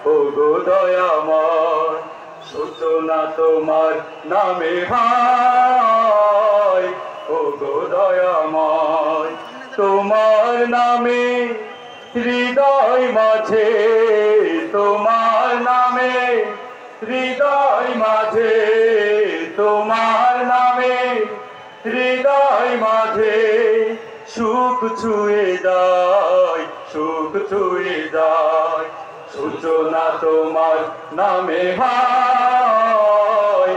ওগো দয়াময়, সূচনা তোমার নামে হয়। ওগো দয়াময়, তোমার নামে হৃদয় মাঝে, তোমার নামে হৃদয় মাঝে, তোমার নামে হৃদয় মাঝে সুখ ছুঁয়ে যায়, সুখ ছুঁয়ে যায়। সূচনা তোমার নামে হয়।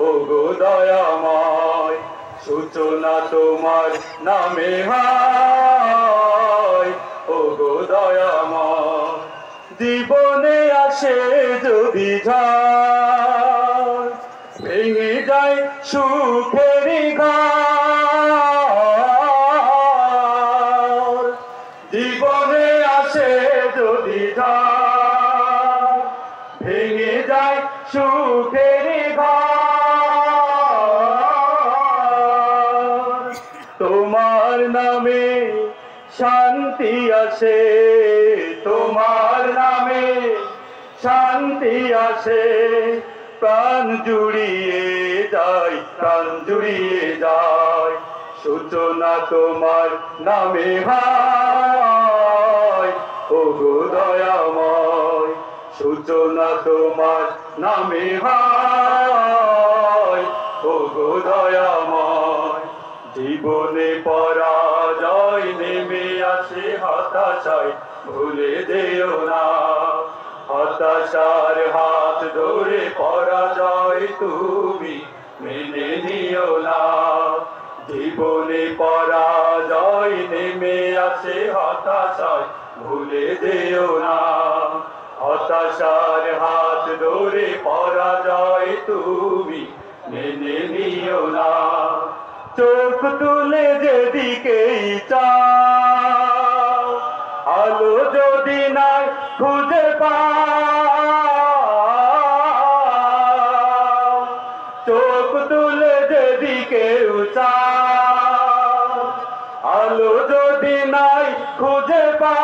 ওগো দয়াময়, সূচনা তোমার নামে হয়। ওগো দয়াময়, জীবনে আসে যদি ঝড়, ভেঙে যায় সুখের ঘর। জীবনে আসে যদি ঝড়, ভেঙে যায় সুখের ঘর। তোমার নামে শান্তি আসে, তোমার নামে শান্তি আসে। প্রাণ জুড়িয়ে যায়, প্রাণ জুড়িয়ে যায়। সূচনা তোমার নামে হয়। ওগো দয়াময়, সূচনা তোমার নামে হয়। ওগো দয়াময়, জীবনে পরাজয় নেমে আসে হতাশায়, ভুলে যেও না। হতাশার হাত ধরে পরাজয় তুমি মেনে নিও না। জীবনে পরাজয় নেমে আসে হতাশায়, ভুলে যেও না। হতাশার হাত ধরে পরাজয় তুমি মেনে নিও না। চোখ তুলে যেদিকেই চাও, আলো যদি নাই খুঁজে পাও। চোখ তুলে যেদিকে চাও, আলো যদি নাই খুঁজে পাও।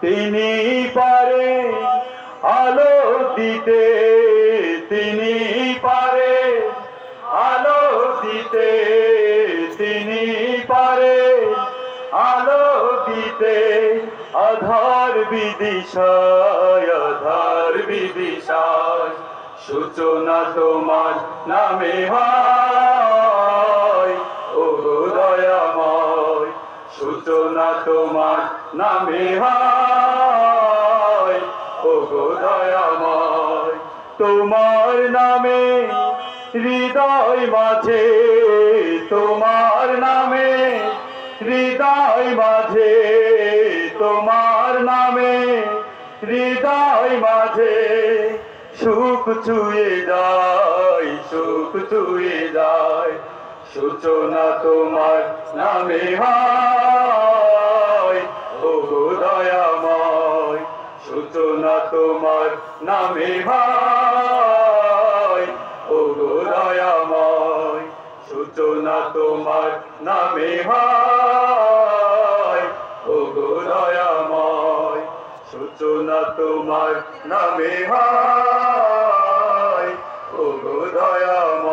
তিনি পারে আলো দিতে, তিনি পারে আলো দিতে, তিনি পারে আলো দিতে। আধার বিদিশায়, আধার বিদিশায়। সূচনা তোমার নামে হয়। ওগো দয়াময়, সূচনা তোমার নামে হয়। ওগো দয়াময়, তোমার নামে হৃদয় মাঝে, তোমার নামে হৃদয় মাঝে, তোমার নামে হৃদয় মাঝে সুখ ছুঁয়ে যায়, সুখ ছুঁয়ে যায়। সূচনা তোমার নামে হয়। ওগো দয়াময়, সূচনা তোমার নামে হয়। ওগো দয়াময়, সূচনা তোমার নামে হয়। ওগো দয়াময়, সূচনা তোমার নামে হয়। ওগো দয়াময়।